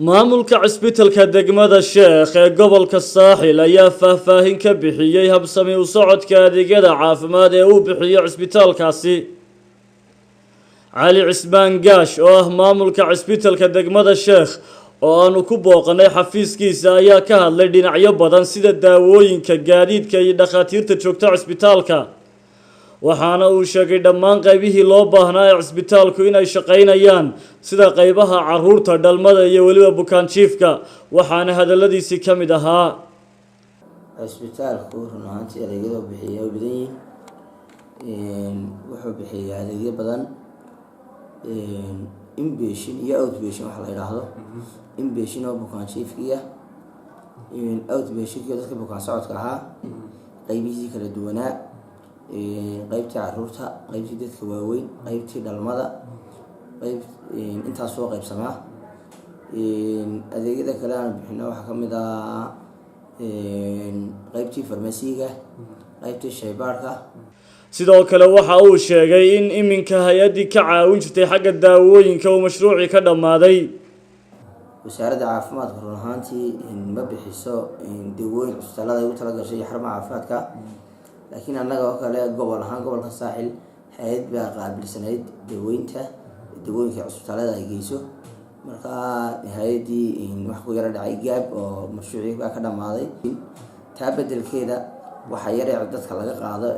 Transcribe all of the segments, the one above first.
maamulka cisbitaalka degmada Sheekh ee gobolka Saaxil ayaa faahfaahin ka bixiyay habsami u socodka adeegyada caafimaad ee uu bixiyo cisbitaalkaasi. Cali Cismaan Gaash oo ah maamulka cisbitaalka degmada Sheekh oo aanu ku booqanay xafiiskiisa ayaa ka hadlay dhinacyo badan sida daawooyinka, gaadiidka iyo dhakhaatiirta joogta cisbitaalka. waxaana uu sheegay dhammaan qaybihii loo baahnaa ee cisbitaalku inay shaqaynayaan sida qaybaha caruurta, dhalmada iyo waliba bukaan jiifka. waxaana hadaladiisii ka mid ahaa cisbitaalku run ahaantii adeegyada bixiya u badan yihiin. wuxuu bixiyaa adeegyo badan, inpatient iyo outpatient waxa la yiraahdo. Inpatient oo bukaan jiifkiya, outpatient oo dadka bukaan socodka ahaa, qaybihiisa kala duwanaa, qaybtii caruurta, qaybtii dadka waaweyn, qaybtii dhalmada, intaas soo qaybsamaa. adeegyada kale aan bixino waxaa ka mid ah qaybtii farmasiga, qaybtii shaybaarka. sidoo kale waxa uu sheegay in iminka hay'adii ka caawin jirtay xagga daawooyinka uu mashruuci ka dhamaaday. wasaaradda caafimaadka run ahaantii ma bixiso daawooyin cusubtalada ugu talagashay xarumaha caafimaadka, laakiin annaga oo kale gobol ahaan gobolka Saaxil hay'ad baa qaabilsanayd daawooyinka cusubtalada ay geyso. marka hay'adii wax ku yara dhacay gaab oo mashruuci baa ka dhamaaday. taa bedelkeeda waxa yar dadka laga qaado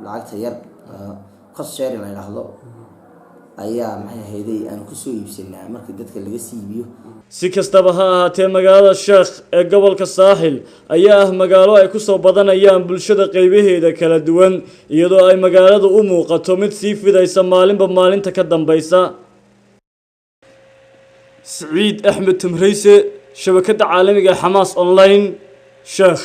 lacagta yar cost sharing la yiraahdo ayaa maxay hay'adii aan ku soo iibsanaa markii dadka laga siibiyo. si kastaba ha ahaatee, magaalada Sheekh ee gobolka Saaxil ayaa ah magaalo ay ku soo badanayaan bulshada qaybaheeda kala duwan, iyadoo ay magaaladu u muuqato mid sii fidaysa maalinba maalinta ka dambaysa. Saciid Axmed Tumrayse, shabakada caalamiga Xamaas Online, Sheekh.